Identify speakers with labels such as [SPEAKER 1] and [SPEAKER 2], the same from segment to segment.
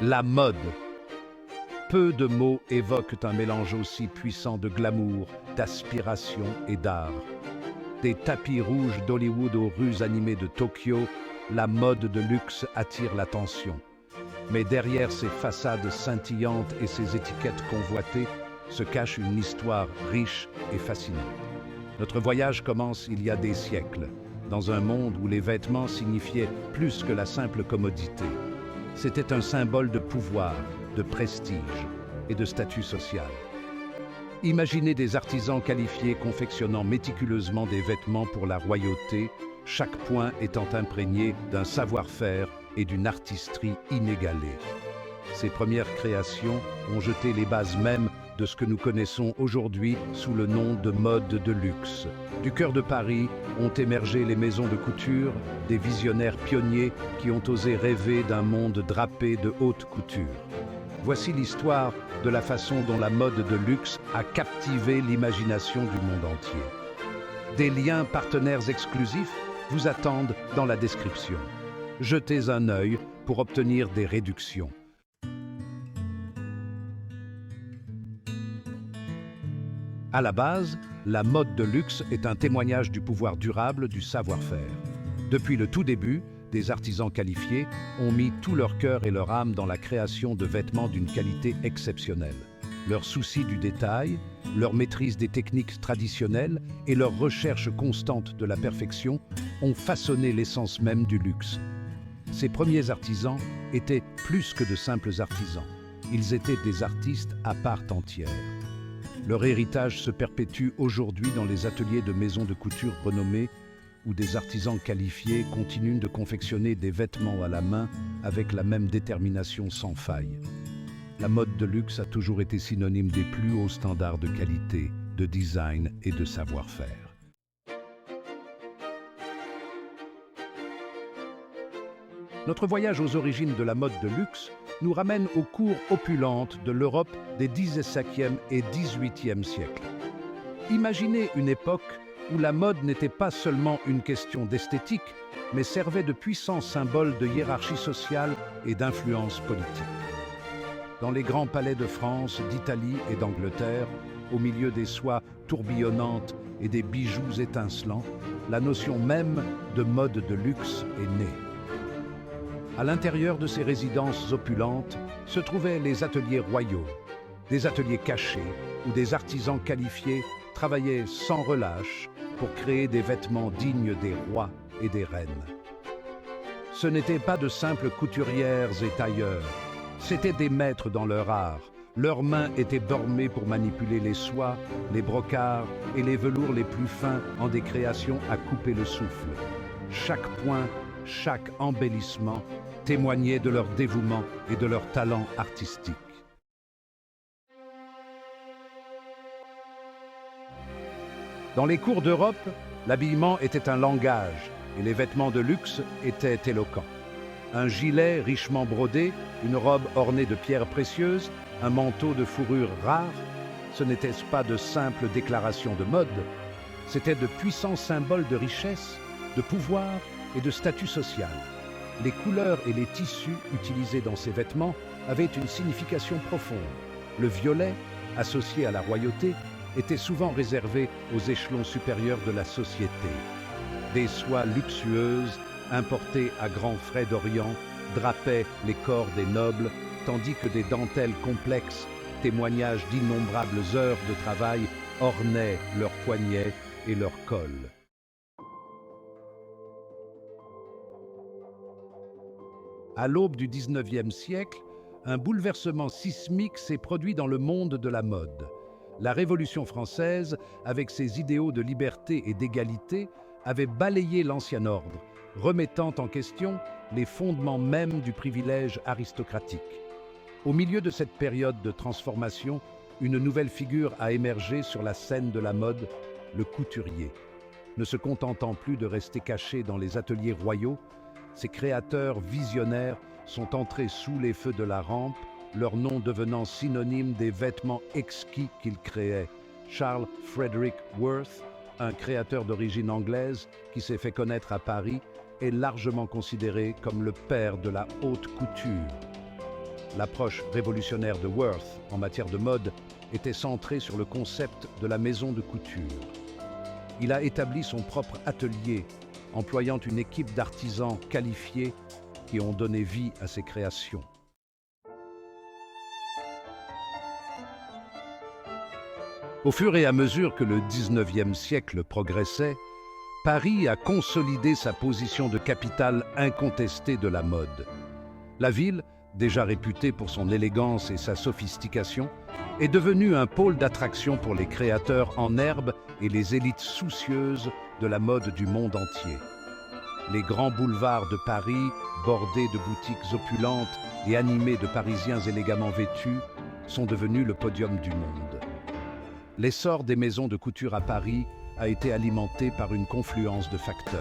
[SPEAKER 1] La mode. Peu de mots évoquent un mélange aussi puissant de glamour, d'aspiration et d'art. Des tapis rouges d'Hollywood aux rues animées de Tokyo, la mode de luxe attire l'attention. Mais derrière ces façades scintillantes et ces étiquettes convoitées se cache une histoire riche et fascinante. Notre voyage commence il y a des siècles, dans un monde où les vêtements signifiaient plus que la simple commodité. C'était un symbole de pouvoir, de prestige et de statut social. Imaginez des artisans qualifiés confectionnant méticuleusement des vêtements pour la royauté, chaque point étant imprégné d'un savoir-faire et d'une artisterie inégalée. Ces premières créations ont jeté les bases mêmes de ce que nous connaissons aujourd'hui sous le nom de mode de luxe. Du cœur de Paris ont émergé les maisons de couture, des visionnaires pionniers qui ont osé rêver d'un monde drapé de haute couture. Voici l'histoire de la façon dont la mode de luxe a captivé l'imagination du monde entier. Des liens partenaires exclusifs vous attendent dans la description. Jetez un œil pour obtenir des réductions. À la base, la mode de luxe est un témoignage du pouvoir durable du savoir-faire. Depuis le tout début, des artisans qualifiés ont mis tout leur cœur et leur âme dans la création de vêtements d'une qualité exceptionnelle. Leur souci du détail, leur maîtrise des techniques traditionnelles et leur recherche constante de la perfection ont façonné l'essence même du luxe. Ces premiers artisans étaient plus que de simples artisans. Ils étaient des artistes à part entière. Leur héritage se perpétue aujourd'hui dans les ateliers de maisons de couture renommées où des artisans qualifiés continuent de confectionner des vêtements à la main avec la même détermination sans faille. La mode de luxe a toujours été synonyme des plus hauts standards de qualité, de design et de savoir-faire. Notre voyage aux origines de la mode de luxe nous ramène aux cours opulentes de l'Europe des XVIIe et XVIIIe siècles. Imaginez une époque où la mode n'était pas seulement une question d'esthétique, mais servait de puissant symbole de hiérarchie sociale et d'influence politique. Dans les grands palais de France, d'Italie et d'Angleterre, au milieu des soies tourbillonnantes et des bijoux étincelants, la notion même de mode de luxe est née. À l'intérieur de ces résidences opulentes se trouvaient les ateliers royaux, des ateliers cachés où des artisans qualifiés travaillaient sans relâche pour créer des vêtements dignes des rois et des reines. Ce n'étaient pas de simples couturières et tailleurs, c'étaient des maîtres dans leur art. Leurs mains étaient formées pour manipuler les soies, les brocarts et les velours les plus fins en des créations à couper le souffle. Chaque point, chaque embellissement témoignait de leur dévouement et de leur talent artistique. Dans les cours d'Europe, l'habillement était un langage et les vêtements de luxe étaient éloquents. Un gilet richement brodé, une robe ornée de pierres précieuses, un manteau de fourrure rare, ce n'était pas de simples déclarations de mode, c'était de puissants symboles de richesse, de pouvoir et de statut social. Les couleurs et les tissus utilisés dans ces vêtements avaient une signification profonde. Le violet, associé à la royauté, était souvent réservé aux échelons supérieurs de la société. Des soies luxueuses, importées à grands frais d'Orient, drapaient les corps des nobles, tandis que des dentelles complexes, témoignages d'innombrables heures de travail, ornaient leurs poignets et leurs cols. À l'aube du XIXe siècle, un bouleversement sismique s'est produit dans le monde de la mode. La Révolution française, avec ses idéaux de liberté et d'égalité, avait balayé l'ancien ordre, remettant en question les fondements mêmes du privilège aristocratique. Au milieu de cette période de transformation, une nouvelle figure a émergé sur la scène de la mode, le couturier. Ne se contentant plus de rester caché dans les ateliers royaux, ces créateurs visionnaires sont entrés sous les feux de la rampe, leur nom devenant synonyme des vêtements exquis qu'ils créaient. Charles Frederick Worth, un créateur d'origine anglaise qui s'est fait connaître à Paris, est largement considéré comme le père de la haute couture. l'approche révolutionnaire de Worth en matière de mode était centrée sur le concept de la maison de couture. Il a établi son propre atelier, employant une équipe d'artisans qualifiés qui ont donné vie à ses créations. Au fur et à mesure que le 19e siècle progressait, Paris a consolidé sa position de capitale incontestée de la mode. La ville, déjà réputée pour son élégance et sa sophistication, est devenue un pôle d'attraction pour les créateurs en herbe et les élites soucieuses de la mode du monde entier. Les grands boulevards de Paris, bordés de boutiques opulentes et animés de Parisiens élégamment vêtus, sont devenus le podium du monde. L'essor des maisons de couture à Paris a été alimenté par une confluence de facteurs.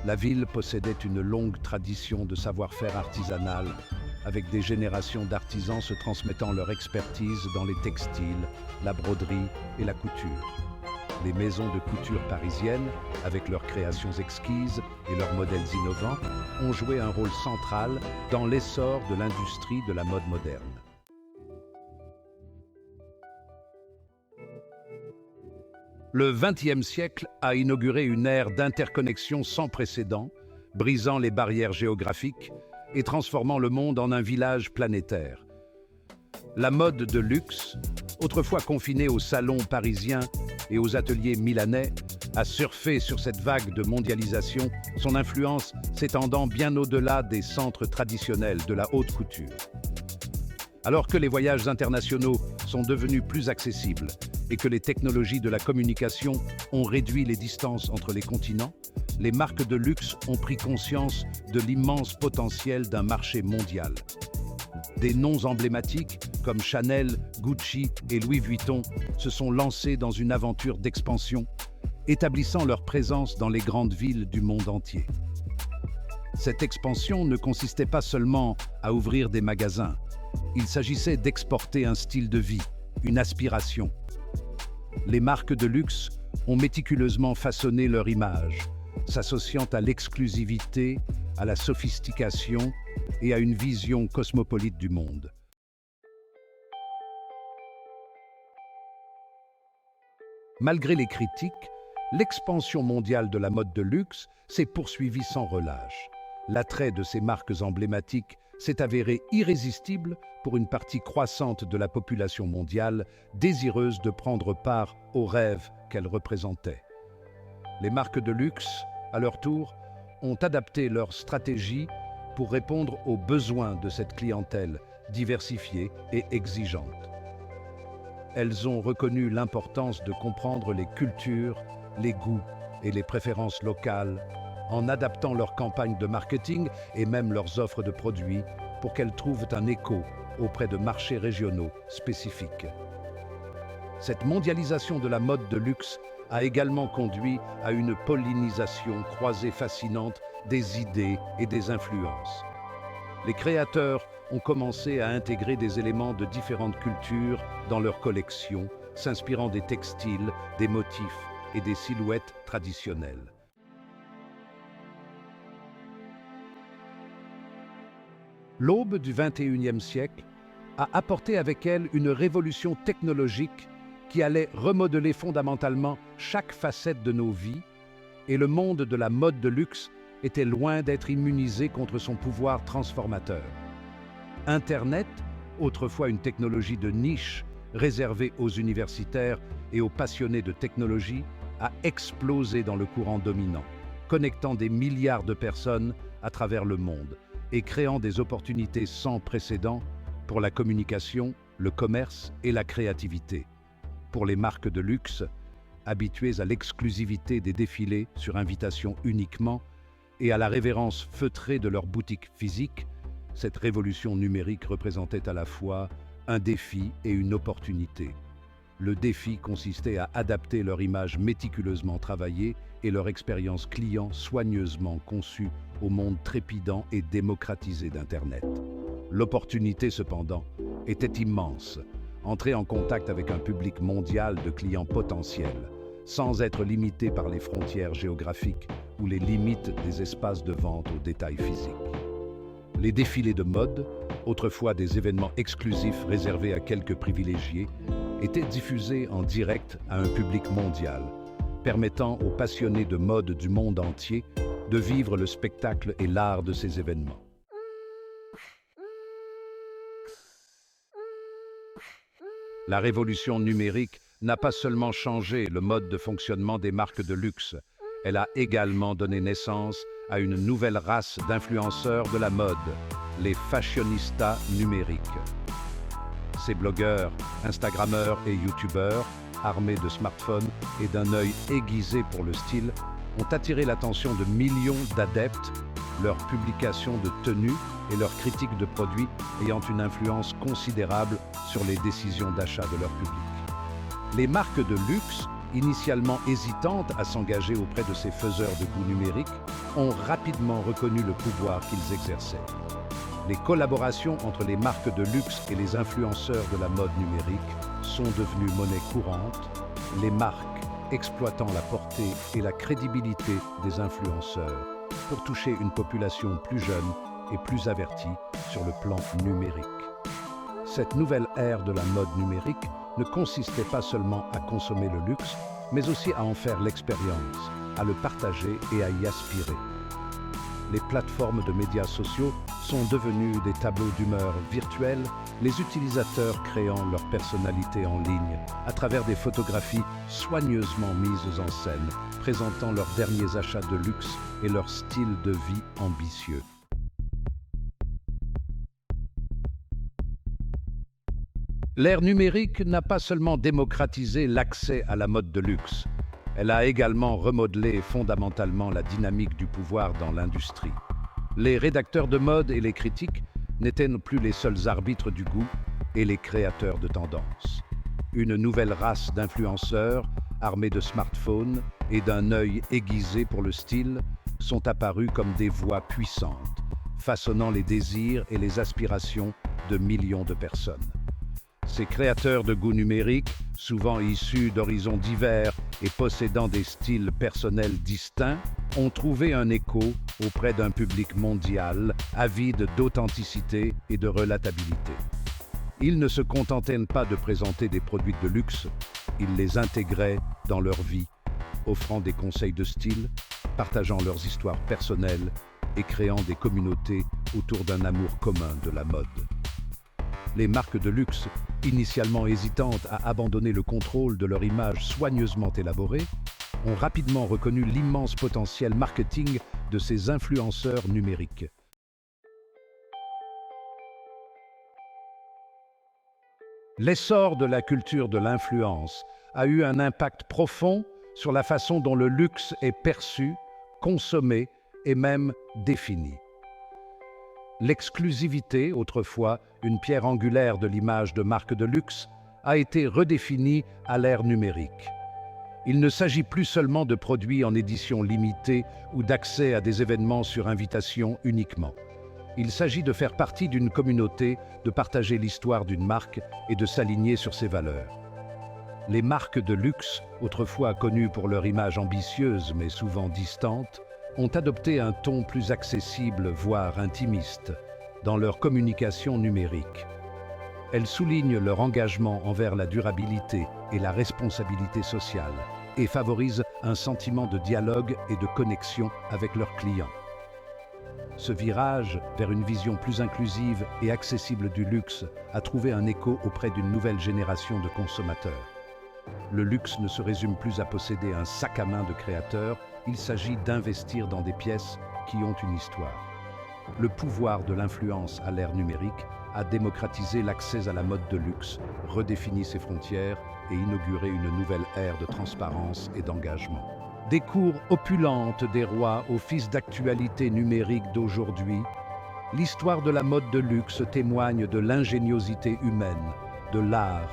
[SPEAKER 1] La ville possédait une longue tradition de savoir-faire artisanal, avec des générations d'artisans se transmettant leur expertise dans les textiles, la broderie et la couture. Les maisons de couture parisiennes, avec leurs créations exquises et leurs modèles innovants, ont joué un rôle central dans l'essor de l'industrie de la mode moderne. Le XXe siècle a inauguré une ère d'interconnexion sans précédent, brisant les barrières géographiques et transformant le monde en un village planétaire. La mode de luxe, autrefois confinée aux salons parisiens et aux ateliers milanais, a surfé sur cette vague de mondialisation, son influence s'étendant bien au-delà des centres traditionnels de la haute couture. Alors que les voyages internationaux sont devenus plus accessibles et que les technologies de la communication ont réduit les distances entre les continents, les marques de luxe ont pris conscience de l'immense potentiel d'un marché mondial. Des noms emblématiques comme Chanel, Gucci et Louis Vuitton se sont lancés dans une aventure d'expansion, établissant leur présence dans les grandes villes du monde entier. Cette expansion ne consistait pas seulement à ouvrir des magasins, il s'agissait d'exporter un style de vie, une aspiration. Les marques de luxe ont méticuleusement façonné leur image, s'associant à l'exclusivité, à la sophistication et à une vision cosmopolite du monde. Malgré les critiques, l'expansion mondiale de la mode de luxe s'est poursuivie sans relâche. L'attrait de ces marques emblématiques s'est avéré irrésistible pour une partie croissante de la population mondiale désireuse de prendre part aux rêves qu'elles représentaient. Les marques de luxe, à leur tour, ont adapté leur stratégie pour répondre aux besoins de cette clientèle diversifiée et exigeante. Elles ont reconnu l'importance de comprendre les cultures, les goûts et les préférences locales en adaptant leurs campagnes de marketing et même leurs offres de produits pour qu'elles trouvent un écho auprès de marchés régionaux spécifiques. Cette mondialisation de la mode de luxe a également conduit à une pollinisation croisée fascinante des idées et des influences. Les créateurs ont commencé à intégrer des éléments de différentes cultures dans leurs collections, s'inspirant des textiles, des motifs et des silhouettes traditionnelles. L'aube du XXIe siècle a apporté avec elle une révolution technologique qui allait remodeler fondamentalement chaque facette de nos vies, et le monde de la mode de luxe était loin d'être immunisé contre son pouvoir transformateur. Internet, autrefois une technologie de niche réservée aux universitaires et aux passionnés de technologie, a explosé dans le courant dominant, connectant des milliards de personnes à travers le monde et créant des opportunités sans précédent pour la communication, le commerce et la créativité. Pour les marques de luxe, habituées à l'exclusivité des défilés sur invitation uniquement et à la révérence feutrée de leurs boutiques physiques, cette révolution numérique représentait à la fois un défi et une opportunité. Le défi consistait à adapter leur image méticuleusement travaillée et leur expérience client soigneusement conçue au monde trépidant et démocratisé d'Internet. L'opportunité, cependant, était immense. Entrer en contact avec un public mondial de clients potentiels, sans être limité par les frontières géographiques ou les limites des espaces de vente au détail physique. Les défilés de mode, autrefois des événements exclusifs réservés à quelques privilégiés, étaient diffusés en direct à un public mondial, permettant aux passionnés de mode du monde entier de vivre le spectacle et l'art de ces événements. La révolution numérique n'a pas seulement changé le mode de fonctionnement des marques de luxe, elle a également donné naissance à une nouvelle race d'influenceurs de la mode, les fashionistas numériques. Ces blogueurs, instagrammeurs et youtubeurs, armés de smartphones et d'un œil aiguisé pour le style, ont attiré l'attention de millions d'adeptes, leurs publications de tenues et leurs critiques de produits ayant une influence considérable sur les décisions d'achat de leur public. Les marques de luxe, initialement hésitantes à s'engager auprès de ces faiseurs de goût numérique, ont rapidement reconnu le pouvoir qu'ils exerçaient. Les collaborations entre les marques de luxe et les influenceurs de la mode numérique sont devenues monnaie courante, les marques exploitant la portée et la crédibilité des influenceurs pour toucher une population plus jeune et plus avertie sur le plan numérique. Cette nouvelle ère de la mode numérique ne consistait pas seulement à consommer le luxe, mais aussi à en faire l'expérience, à le partager et à y aspirer. Les plateformes de médias sociaux sont devenues des tableaux d'humeur virtuels, les utilisateurs créant leur personnalité en ligne à travers des photographies soigneusement mises en scène, présentant leurs derniers achats de luxe et leur style de vie ambitieux. L'ère numérique n'a pas seulement démocratisé l'accès à la mode de luxe, elle a également remodelé fondamentalement la dynamique du pouvoir dans l'industrie. Les rédacteurs de mode et les critiques n'étaient plus les seuls arbitres du goût et les créateurs de tendances. Une nouvelle race d'influenceurs, armés de smartphones et d'un œil aiguisé pour le style, sont apparus comme des voix puissantes, façonnant les désirs et les aspirations de millions de personnes. Ces créateurs de goût numérique, souvent issus d'horizons divers et possédant des styles personnels distincts, ont trouvé un écho auprès d'un public mondial avide d'authenticité et de relatabilité. Ils ne se contentaient pas de présenter des produits de luxe, ils les intégraient dans leur vie, offrant des conseils de style, partageant leurs histoires personnelles et créant des communautés autour d'un amour commun de la mode. Les marques de luxe, initialement hésitantes à abandonner le contrôle de leur image soigneusement élaborée, ont rapidement reconnu l'immense potentiel marketing de ces influenceurs numériques. L'essor de la culture de l'influence a eu un impact profond sur la façon dont le luxe est perçu, consommé et même défini. L'exclusivité, autrefois une pierre angulaire de l'image de marque de luxe, a été redéfinie à l'ère numérique. Il ne s'agit plus seulement de produits en édition limitée ou d'accès à des événements sur invitation uniquement. Il s'agit de faire partie d'une communauté, de partager l'histoire d'une marque et de s'aligner sur ses valeurs. Les marques de luxe, autrefois connues pour leur image ambitieuse mais souvent distante, ont adopté un ton plus accessible, voire intimiste, dans leur communication numérique. Elles soulignent leur engagement envers la durabilité et la responsabilité sociale et favorisent un sentiment de dialogue et de connexion avec leurs clients. Ce virage vers une vision plus inclusive et accessible du luxe a trouvé un écho auprès d'une nouvelle génération de consommateurs. Le luxe ne se résume plus à posséder un sac à main de créateur, il s'agit d'investir dans des pièces qui ont une histoire. Le pouvoir de l'influence à l'ère numérique a démocratisé l'accès à la mode de luxe, redéfini ses frontières et inauguré une nouvelle ère de transparence et d'engagement. Des cours opulentes des rois aux fils d'actualité numérique d'aujourd'hui, l'histoire de la mode de luxe témoigne de l'ingéniosité humaine, de l'art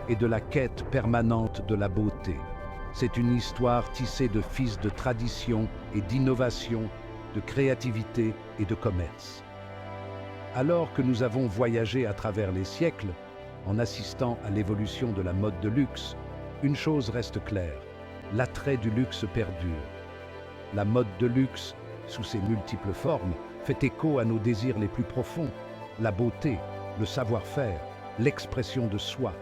[SPEAKER 1] et de la quête permanente de la beauté. C'est une histoire tissée de fils de tradition et d'innovation, de créativité et de commerce. Alors que nous avons voyagé à travers les siècles, en assistant à l'évolution de la mode de luxe, une chose reste claire, l'attrait du luxe perdure. La mode de luxe, sous ses multiples formes, fait écho à nos désirs les plus profonds, la beauté, le savoir-faire, l'expression de soi.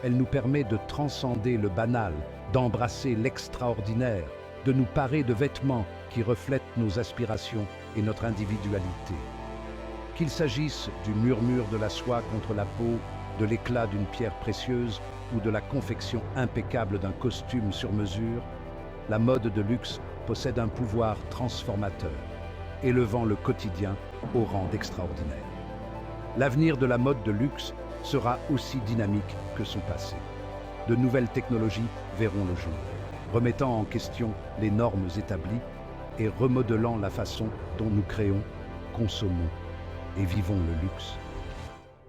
[SPEAKER 1] Elle nous permet de transcender le banal, d'embrasser l'extraordinaire, de nous parer de vêtements qui reflètent nos aspirations et notre individualité. Qu'il s'agisse du murmure de la soie contre la peau, de l'éclat d'une pierre précieuse ou de la confection impeccable d'un costume sur mesure, la mode de luxe possède un pouvoir transformateur, élevant le quotidien au rang d'extraordinaire. L'avenir de la mode de luxe sera aussi dynamique que son passé. De nouvelles technologies verront le jour, remettant en question les normes établies et remodelant la façon dont nous créons, consommons et vivons le luxe.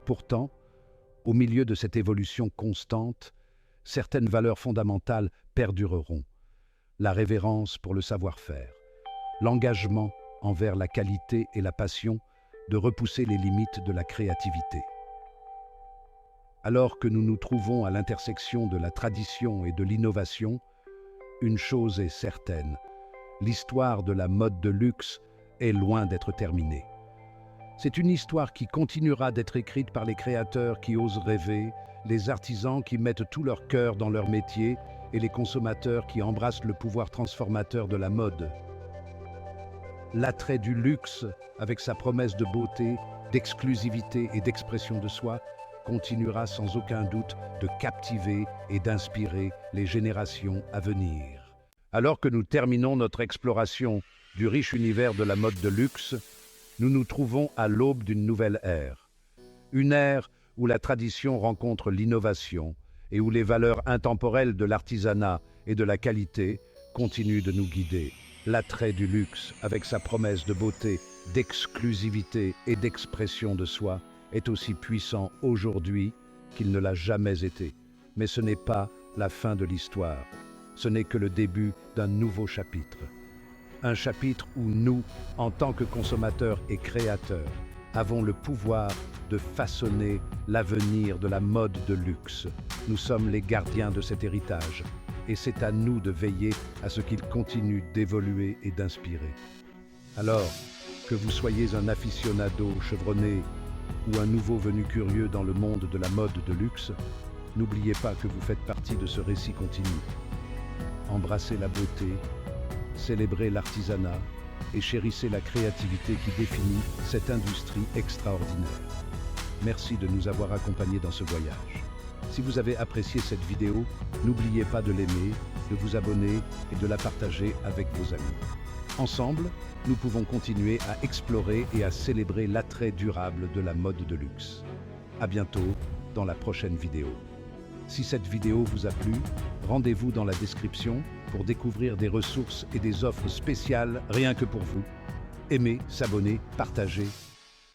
[SPEAKER 1] Pourtant, au milieu de cette évolution constante, certaines valeurs fondamentales perdureront. La révérence pour le savoir-faire, l'engagement envers la qualité et la passion de repousser les limites de la créativité. Alors que nous nous trouvons à l'intersection de la tradition et de l'innovation, une chose est certaine, l'histoire de la mode de luxe est loin d'être terminée. C'est une histoire qui continuera d'être écrite par les créateurs qui osent rêver, les artisans qui mettent tout leur cœur dans leur métier et les consommateurs qui embrassent le pouvoir transformateur de la mode. L'attrait du luxe, avec sa promesse de beauté, d'exclusivité et d'expression de soi, continuera sans aucun doute de captiver et d'inspirer les générations à venir. Alors que nous terminons notre exploration du riche univers de la mode de luxe, nous nous trouvons à l'aube d'une nouvelle ère. Une ère où la tradition rencontre l'innovation et où les valeurs intemporelles de l'artisanat et de la qualité continuent de nous guider. L'attrait du luxe, avec sa promesse de beauté, d'exclusivité et d'expression de soi, est aussi puissant aujourd'hui qu'il ne l'a jamais été. Mais ce n'est pas la fin de l'histoire. Ce n'est que le début d'un nouveau chapitre. Un chapitre où nous, en tant que consommateurs et créateurs, avons le pouvoir de façonner l'avenir de la mode de luxe. Nous sommes les gardiens de cet héritage, et c'est à nous de veiller à ce qu'il continue d'évoluer et d'inspirer. Alors, que vous soyez un aficionado chevronné ou un nouveau venu curieux dans le monde de la mode de luxe, n'oubliez pas que vous faites partie de ce récit continu. Embrassez la beauté, célébrez l'artisanat et chérissez la créativité qui définit cette industrie extraordinaire. Merci de nous avoir accompagnés dans ce voyage. Si vous avez apprécié cette vidéo, n'oubliez pas de l'aimer, de vous abonner et de la partager avec vos amis. Ensemble, nous pouvons continuer à explorer et à célébrer l'attrait durable de la mode de luxe. À bientôt dans la prochaine vidéo. Si cette vidéo vous a plu, rendez-vous dans la description pour découvrir des ressources et des offres spéciales rien que pour vous. Aimez, s'abonner, partagez